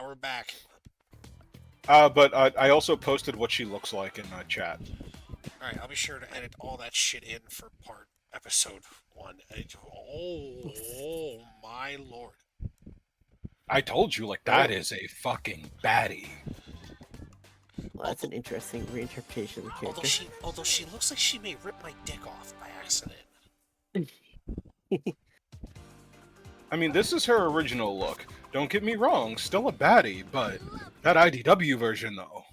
we're back. But I also posted what she looks like in chat. Alright, I'll be sure to edit all that shit in for episode 1. Oh my lord. I told you, like, that is a fucking baddie. Well, that's an interesting reinterpretation of the character. Although she looks like she may rip my dick off by accident. I mean, this is her original look. Don't get me wrong, still a baddie, but that IDW version, though.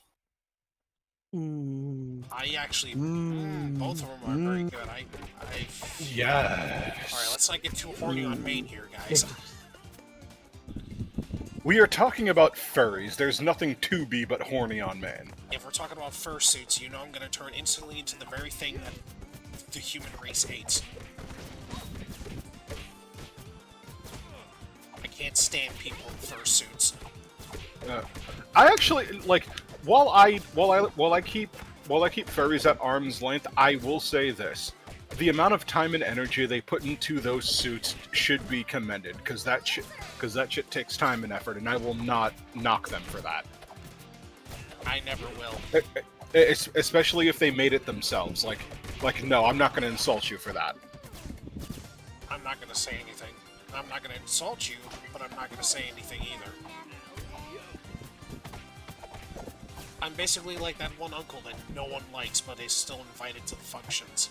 I actually, both of them are very good. Yes. Alright, let's not get too horny on main here, guys. We are talking about furries. There's nothing to be but horny on man. If we're talking about fursuits, you know I'm gonna turn instantly into the very thing that the human race hates. I can't stand people in fursuits. I actually like while I keep furries at arm's length. I will say this: the amount of time and energy they put into those suits should be commended, because that shit takes time and effort, and I will not knock them for that. I never will. Especially if they made it themselves. Like no, I'm not going to insult you for that. I'm not gonna say anything. I'm not gonna insult you, but I'm not gonna say anything either. I'm basically like that one uncle that no one likes, but is still invited to the functions.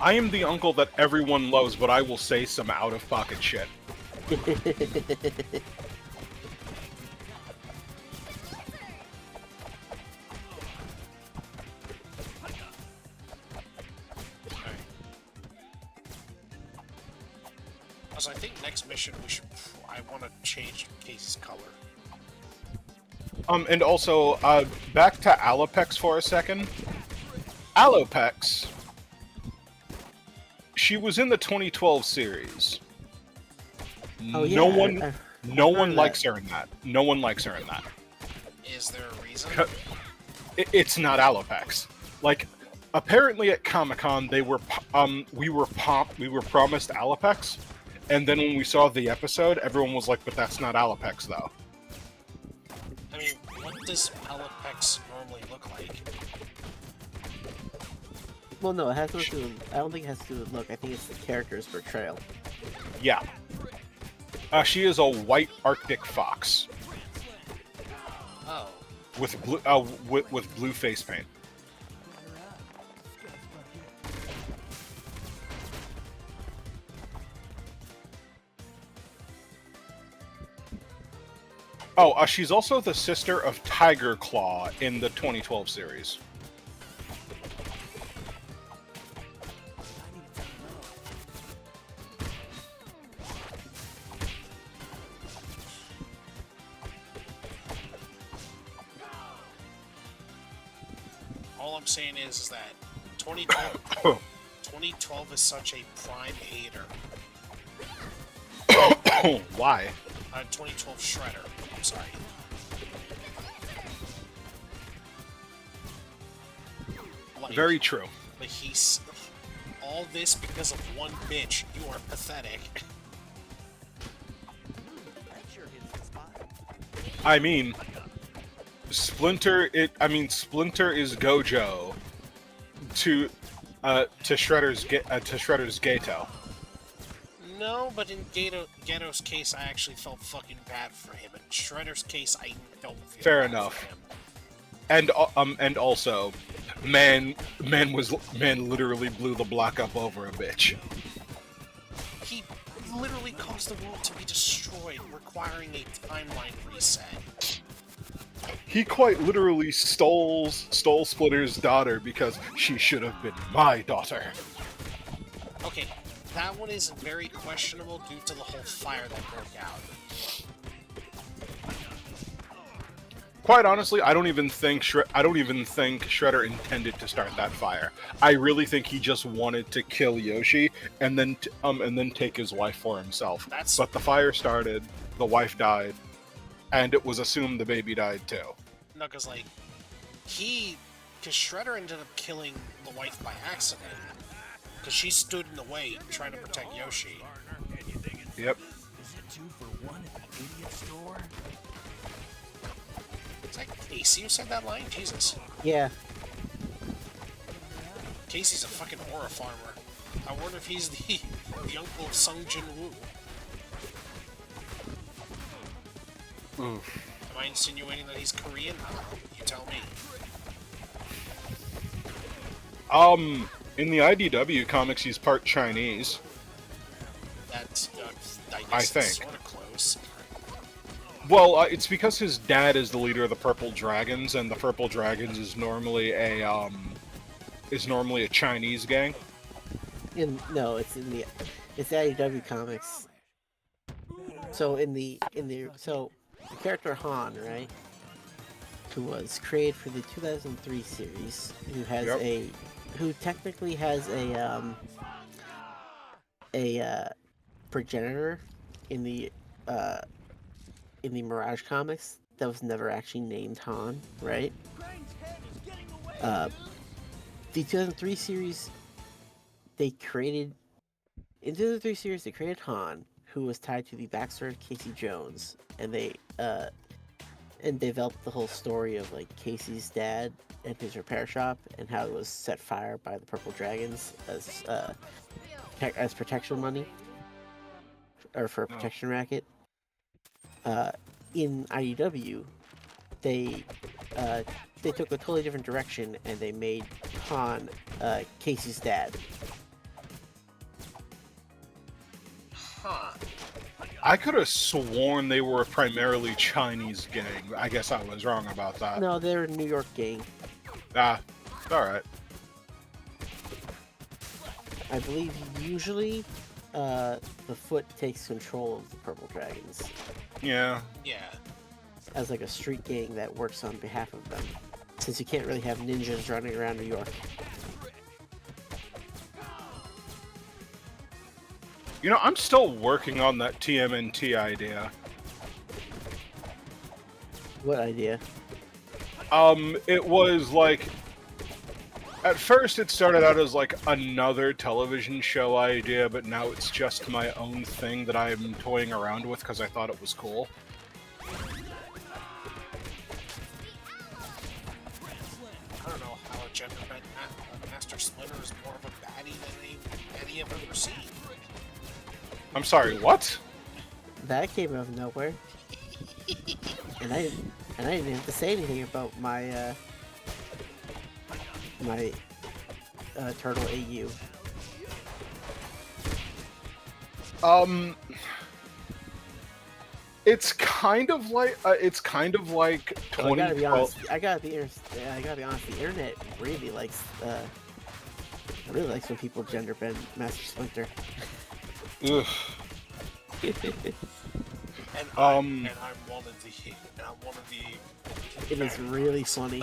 I am the uncle that everyone loves, but I will say some out-of-pocket shit. I think next mission I want to change Casey's color. And also, back to Alopex for a second. Alopex, she was in the 2012 series. Oh, yeah, No one likes her in that. No one likes her in that. Is there a reason? It's not Alopex. Like, apparently at Comic-Con, we were promised Alopex. And then when we saw the episode, everyone was like, but that's not Alopex, though. I mean, what does Alopex normally look like? Well, no, it has nothing to do with, I don't think it has to do with look. I think it's the character's portrayal. Yeah. She is a white Arctic fox. Oh. With blue face paint. Oh, she's also the sister of Tiger Claw in the 2012 series. All I'm saying is that 2012 is such a prime hater. Why? 2012 Shredder. I'm sorry. Like, very true. But he's all this because of one bitch. You are pathetic. I mean, Splinter is Gojo to Shredder's Gato. No, but in Geto's case, I actually felt fucking bad for him. In Shredder's case, I don't feel fair bad enough. for him. And also, man literally blew the block up over a bitch. He literally caused the world to be destroyed, requiring a timeline reset. He quite literally stole Splinter's daughter because she should have been my daughter. Okay, that one is very questionable due to the whole fire that broke out. Quite honestly, I don't even think Shredder intended to start that fire. I really think he just wanted to kill Yoshi and then take his wife for himself. But the fire started, the wife died, and it was assumed the baby died too. No, because Shredder ended up killing the wife by accident. Because she stood in the way trying to protect Yoshi. Yep. Is it 2 for 1 at the idiot store? Is that Casey who said that line? Jesus. Yeah. Casey's a fucking aura farmer. I wonder if he's the uncle of Sung Jin Woo. Oof. Am I insinuating that he's Korean? You tell me. In the IDW comics, he's part Chinese. That's, I I guess think. sort of close. Well, it's because his dad is the leader of the Purple Dragons, and the Purple Dragons is normally a Chinese gang. No, it's the IDW comics. So the character Han, right, who was created for the 2003 series, who has Yep. who technically has a progenitor in the Mirage comics that was never actually named Han, right? The 2003 series, in the 2003 series they created Han, who was tied to the backstory of Casey Jones, and they developed the whole story of like Casey's dad and his repair shop and how it was set fire by the Purple Dragons as protection money, or for a protection racket. In IDW, they took a totally different direction and they made Han Casey's dad. Huh. I could have sworn they were a primarily Chinese gang. I guess I was wrong about that. No, they're a New York gang. Ah, alright. I believe usually the Foot takes control of the Purple Dragons Yeah. Yeah. as like a street gang that works on behalf of them, since you can't really have ninjas running around New York. You know, I'm still working on that TMNT idea. What idea? It was like... At first it started out as like another television show idea, but now it's just my own thing that I'm toying around with because I thought it was cool. I don't know how a gender bent Master Splinter is more of a baddie than any I've ever seen. I'm sorry, what? That came out of nowhere, and I didn't have to say anything about my Turtle AU. It's kind of like 2012. I gotta be honest. The internet really likes when people gender bend Master Splinter. Ugh. And I'm one of the. It is really funny.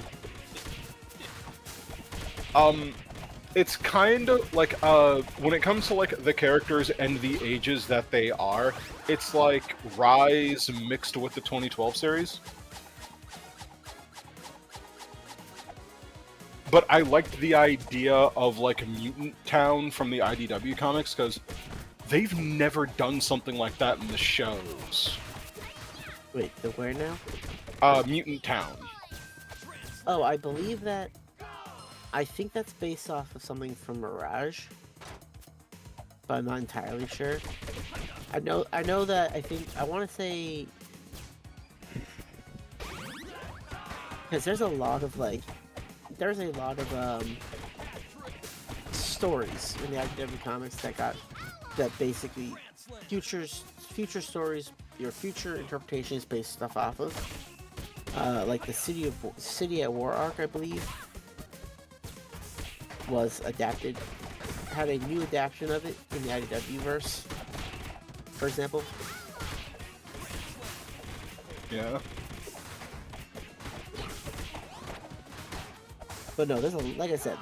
It's kind of like, when it comes to, like, the characters and the ages that they are, it's like Rise mixed with the 2012 series. But I liked the idea of, like, Mutant Town from the IDW comics, because they've never done something like that in the shows. Wait, the where now? Mutant Town. Oh, I believe that. I think that's based off of something from Mirage, but I'm not entirely sure. I know that I want to say, because there's a lot of stories in the IDW comics that basically future stories, your future interpretations based stuff off of, like the City at War arc, I believe, was adapted, had a new adaptation of it in the IDW verse, for example. Yeah. But no, like I said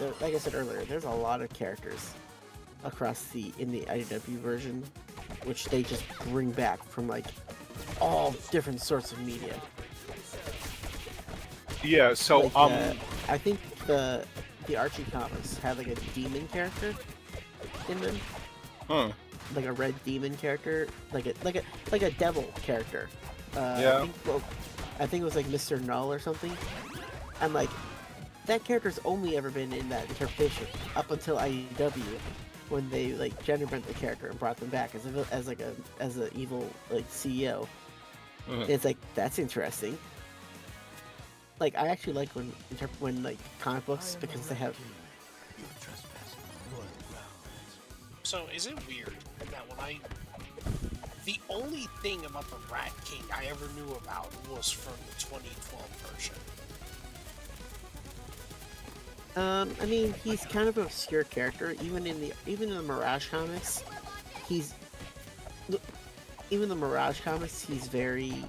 earlier, there's a lot of characters in the IDW version, which they just bring back from like all different sorts of media. Yeah, so, like, I think the Archie comics had like a demon character in them. Huh. like a red demon character, like a devil character. Yeah. I think it was like Mr. Null or something. And like that character's only ever been in that interpretation up until IEW, when they like gender bent the character and brought them back as an evil like CEO. Mhm. It's like that's interesting. Like I actually like when like comic books, because they have. So is it weird that the only thing about the Rat King I ever knew about was from the 2012 version? I mean, he's kind of an obscure character, even in the Mirage comics. He's even the Mirage comics. He's very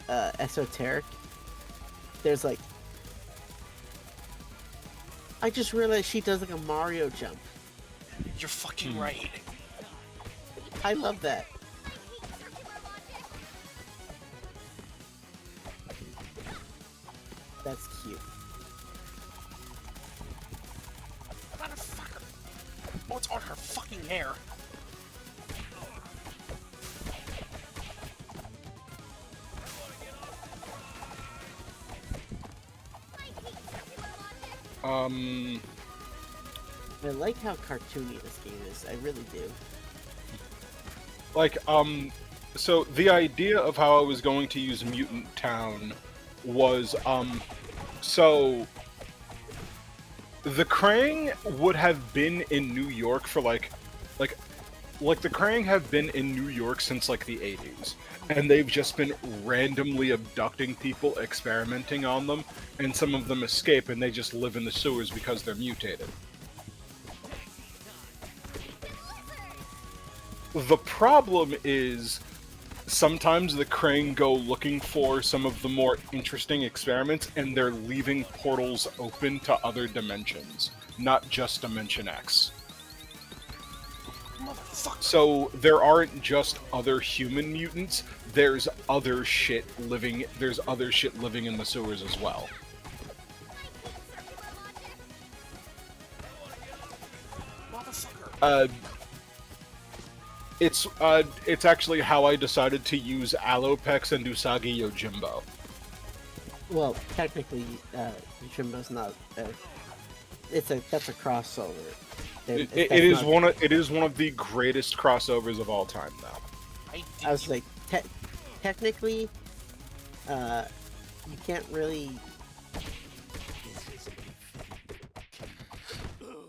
esoteric. There's like, I just realized she does like a Mario jump. You're fucking right. I love that. That's cute. Motherfucker. Oh, it's on her fucking hair. I like how cartoony this game is. I really do. Like, so the idea of how I was going to use Mutant Town was, so the Krang would have been in New York for like the Krang have been in New York since like the 80s, and they've just been randomly abducting people, experimenting on them, and some of them escape and they just live in the sewers because they're mutated. The problem is, sometimes the Krang go looking for some of the more interesting experiments, and they're leaving portals open to other dimensions, not just Dimension X. Motherfucker. So there aren't just other human mutants, there's other shit living in the sewers as well. Motherfucker. It's actually how I decided to use Alopex and Usagi Yojimbo. Well, technically, Jimbo's not. That's a crossover. It is one of the greatest crossovers of all time, though. I was like, technically, you can't really.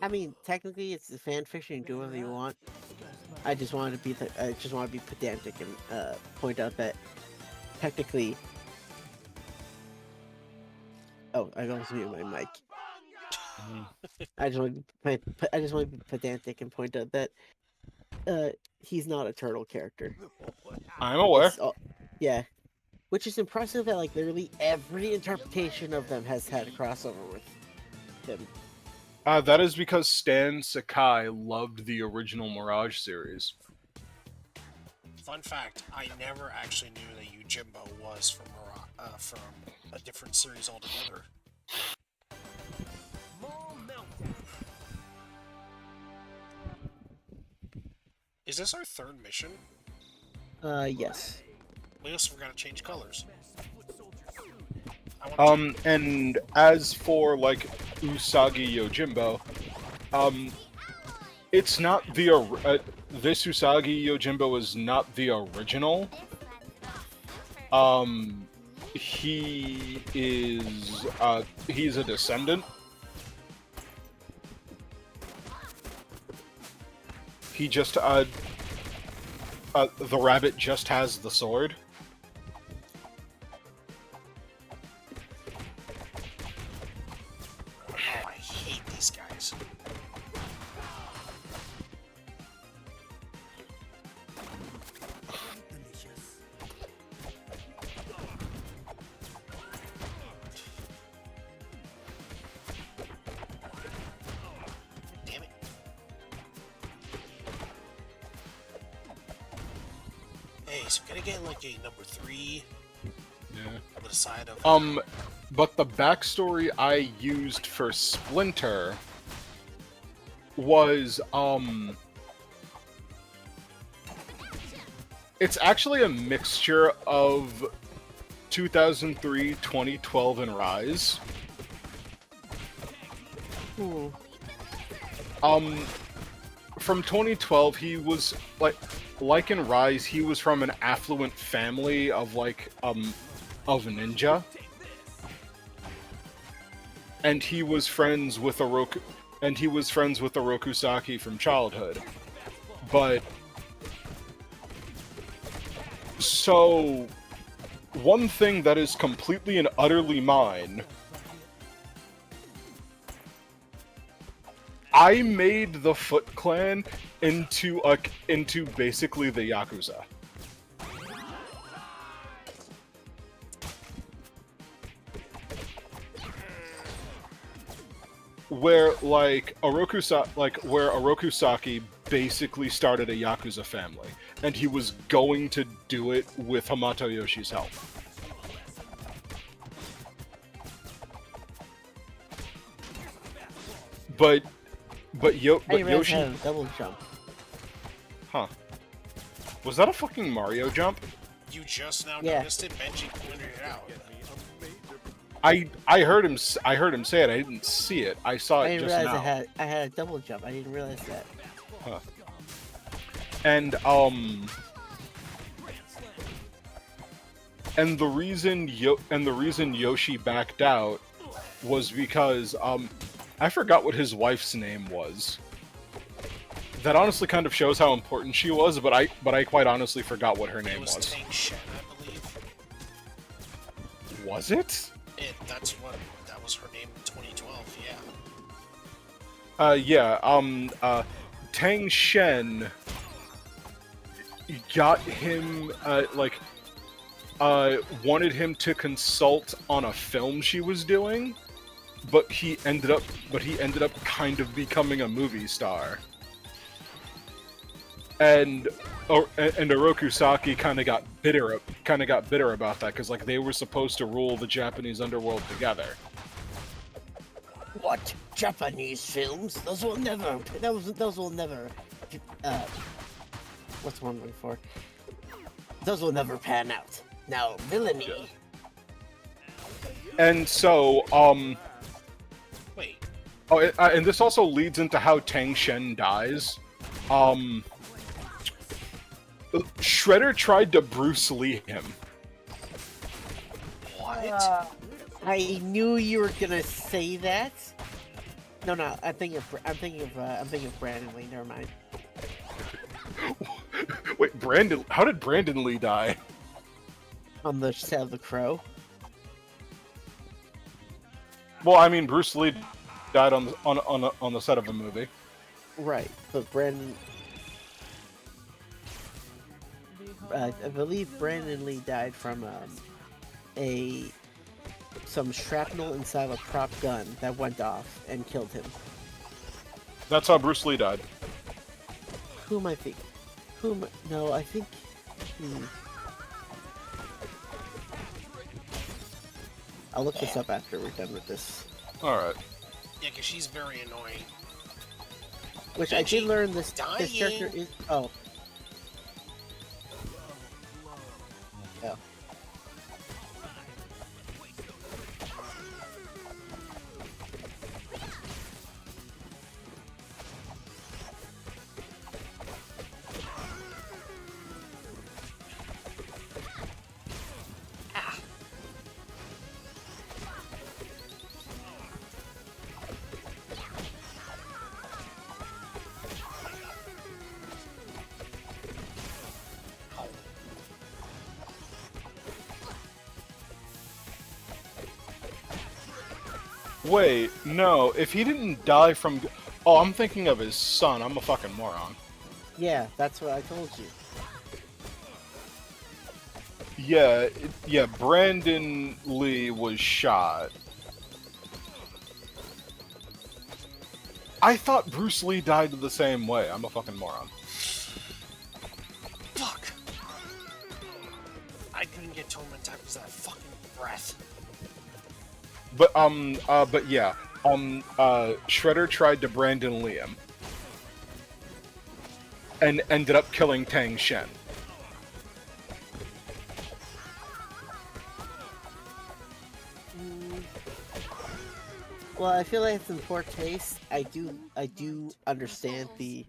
I mean, technically, it's a fan fiction. You do whatever you want. I just wanted to be pedantic and point out that technically. Oh, I almost muted my mic. I just want to be pedantic and point out that he's not a turtle character. I'm aware. Yeah, which is impressive that like literally every interpretation of them has had a crossover with him. That is because Stan Sakai loved the original Mirage series. Fun fact, I never actually knew that Yojimbo was from a different series altogether. Is this our third mission? Yes. We also forgot to change colors. And as for like Usagi Yojimbo, it's not this Usagi Yojimbo is not the original. He is he's a descendant. He just the rabbit just has the sword. Oh, I hate these guys. Damn it. Hey, so can I get like a number 3 on the side of... But the backstory I used for Splinter was, It's actually a mixture of 2003, 2012, and Rise. Hmm. From 2012, he was like in Rise, he was from an affluent family of of ninja, and he was friends with Orokusaki from childhood. But so one thing that is completely and utterly mine. I made the Foot Clan into basically the Yakuza. Where Orokusaki basically started a Yakuza family, and he was going to do it with Hamato Yoshi's help. But Yoshi Yoshi, had a double jump. huh? Was that a fucking Mario jump? You just now Yeah. noticed it. Benji pointed it out. I heard him say it. I didn't see it. I saw I it didn't just realize now. I had a double jump. I didn't realize that. Huh. And the reason Yoshi backed out was because I forgot what his wife's name was. That honestly kind of shows how important she was, but I quite honestly forgot what her It name was was. Tang Shen, I believe. Was it? That was her name in 2012. Yeah. Tang Shen got him wanted him to consult on a film she was doing, but he ended up kind of becoming a movie star. And Orokusaki kind of got bitter about that, because they were supposed to rule the Japanese underworld together. What? Japanese films? Those will never. Those will never. What's the one I'm looking for? Those will never pan out. Now, villainy. And so, Wait. and this also leads into how Tang Shen dies. Shredder tried to Bruce Lee him. What? I knew you were gonna say that. No, I'm thinking of Brandon Lee. Never mind. Wait, how did Brandon Lee die? On the set of The Crow. Well, I mean, Bruce Lee died on the set of a movie. Right, but Brandon. I believe Brandon Lee died from some shrapnel inside of a prop gun that went off and killed him. That's how Bruce Lee died. Who am I thinking? No, I think. I'll look this up after we're done with this. Alright. Yeah, because she's very annoying. Which I did learn this character dying. is. Oh. Oh. Wait, no, if he didn't die from... Oh, I'm thinking of his son. I'm a fucking moron. Yeah, that's what I told you. Yeah, Brandon Lee was shot. I thought Bruce Lee died the same way. I'm a fucking moron. Fuck. I couldn't get torment time because of that fucking breath. But yeah, Shredder tried to Brandon Lee him, and ended up killing Tang Shen. Well, I feel like it's in poor taste. I do understand the,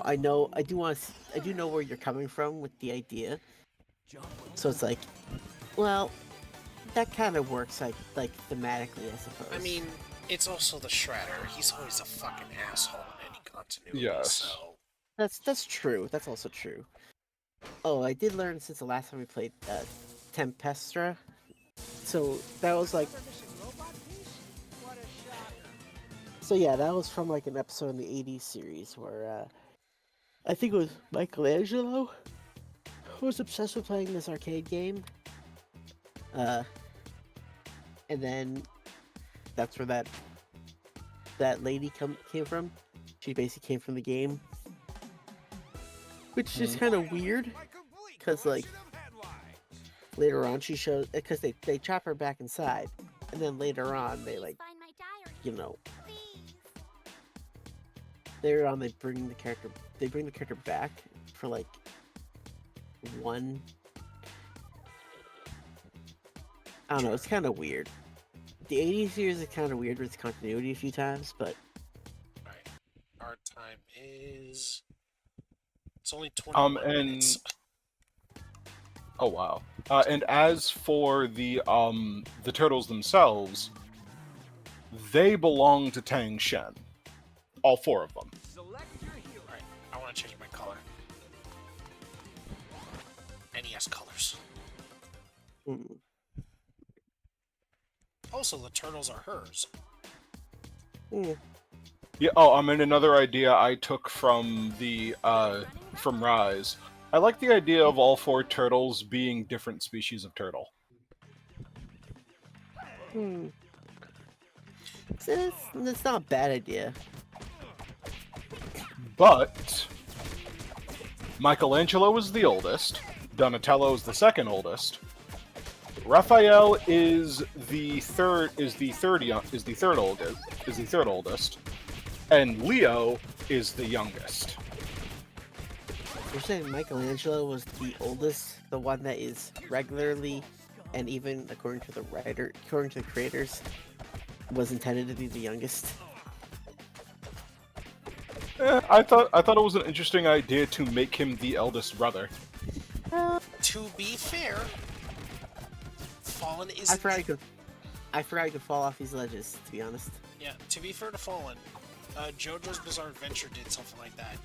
I know, I do want to, I do know where you're coming from with the idea. So it's like, well, that kind of works, like thematically, I suppose. I mean, it's also the Shredder. He's always a fucking asshole in any continuity, Yes. so... That's true. That's also true. Oh, I did learn since the last time we played Tempestra. So that was like, so yeah, that was from like an episode in the '80s series where I think it was Michelangelo who was obsessed with playing this arcade game. And then that's where that lady came from. She basically came from the game, which is kind of weird, because like later on she shows, because they chop her back inside, and then later on they like, later on they bring the character back for like one. I don't know. It's kind of weird. The '80s series is kind of weird with its continuity a few times, but Alright. Our time is... It's only 21 minutes. Oh wow. And as for the turtles themselves, they belong to Tang Shen. All 4 of them. Alright, I want to change my color. NES colors. mm, Also, the turtles are hers. mm, Yeah. Oh, I mean, another idea I took from the from Rise. I like the idea of all 4 turtles being different species of turtle. It's not a bad idea. But Michelangelo is the oldest. Donatello is the second oldest. Raphael is the third oldest, and Leo is the youngest. You're saying Michelangelo was the oldest, the one that is regularly, and even according to the creators, was intended to be the youngest. I thought it was an interesting idea to make him the eldest brother. To be fair, Fallen is... I forgot you could fall off these ledges, to be honest. Yeah, to be fair to Fallen, JoJo's Bizarre Adventure did something like that.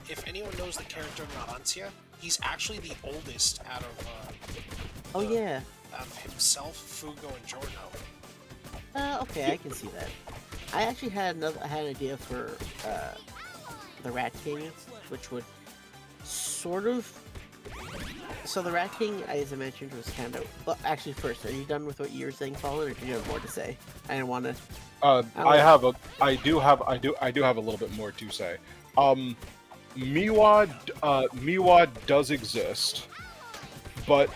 If anyone knows the character Narancia, he's actually the oldest out of out of himself, Fugo, and Giorno. Okay, I can see that. I actually had an idea for the Rat King, which would sort of. So the Rat King, as I mentioned, was kind of. Well, actually, first, are you done with what you were saying, Fallen, or do you have more to say? I didn't want to. I do have a little bit more to say. Miwa does exist, but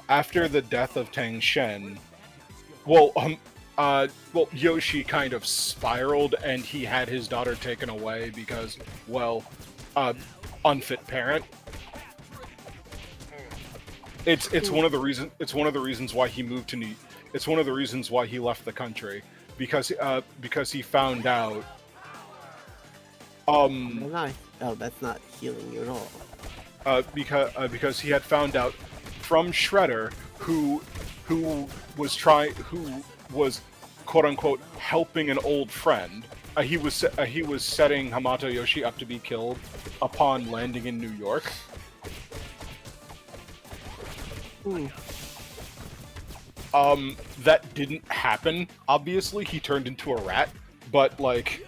after the death of Tang Shen, Yoshi kind of spiraled, and he had his daughter taken away because, unfit parent. It's one of the reasons why he moved to It's one of the reasons why he left the country, because he found out. That's not healing you at all. Because he had found out from Shredder, who was quote unquote helping an old friend. He was setting Hamato Yoshi up to be killed upon landing in New York. That didn't happen. Obviously, he turned into a rat, but like.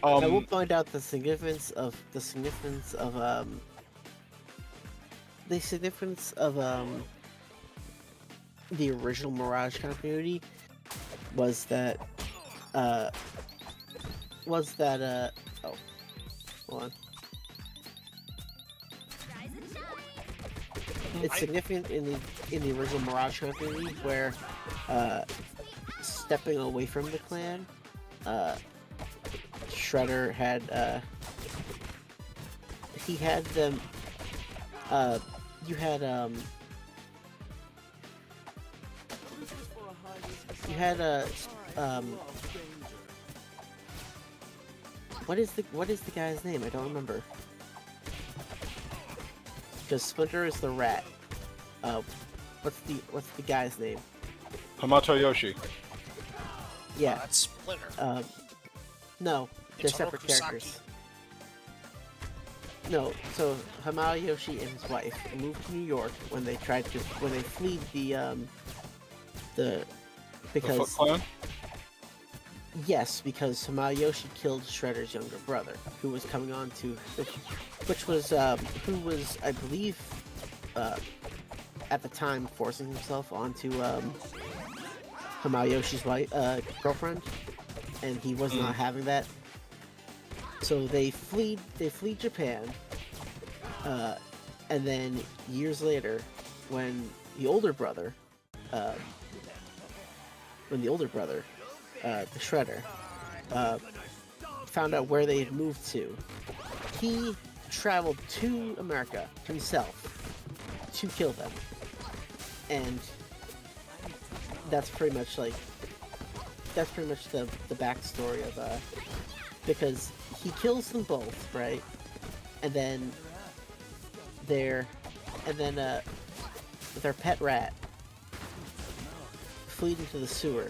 I will point out the significance of the original Mirage continuity was that oh, hold on. It's significant in the original Mirage continuity where stepping away from the clan, Shredder had he had them you had you had a what is the guy's name? I don't remember. Because Splinter is the rat. What's the guy's name? Hamato Yoshi. Yeah. That's Splinter. No, they're It's separate Orokusaki. characters. No, so Hamato Yoshi and his wife moved to New York when they fled the The Foot because Clan? yes, because Hamato Yoshi killed Shredder's younger brother, who was coming on to, which was who was, I believe, at the time forcing himself onto Hamato Yoshi's wife, girlfriend, and he was not having that. So they flee Japan, and then years later, when the older brother, the Shredder, found out where they had moved to, he traveled to America himself to kill them, and that's pretty much the backstory of because he kills them both, right? And then their pet rat fled into the sewer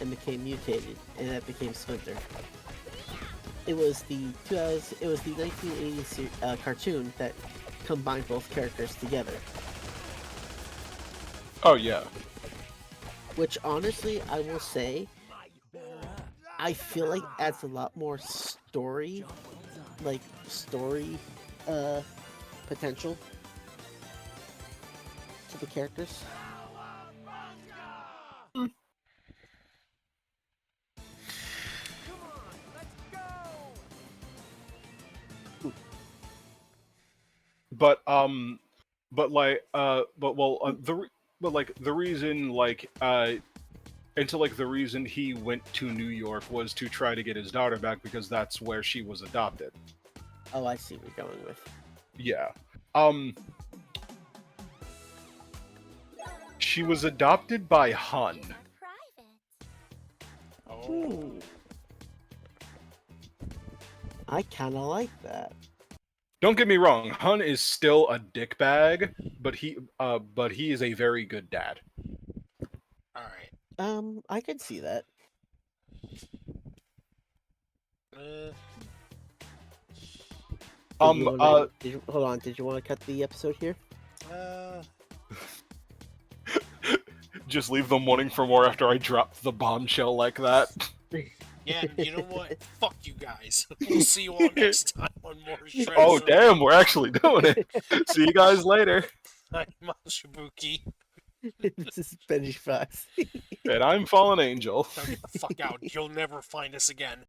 and became mutated, and that became Splinter. It was the 1980s cartoon that combined both characters together. Oh yeah. Which honestly, I will say, I feel like adds a lot more story potential to the characters. But the reason the reason he went to New York was to try to get his daughter back because that's where she was adopted. Oh, I see what you're going with. Yeah. She was adopted by Hun. Oh. I kind of like that. Don't get me wrong, Hun is still a dickbag, but he is a very good dad. Alright. I could see that. Hold on, did you want to cut the episode here? Just leave them wanting for more after I drop the bombshell like that. Yeah, you know what? Fuck you guys. We'll see you all next time on more Shredder. Oh damn, we're actually doing it. See you guys later. I'm Shibuki. This is Benji Fox. And I'm Fallen Angel. Now get the fuck out. You'll never find us again.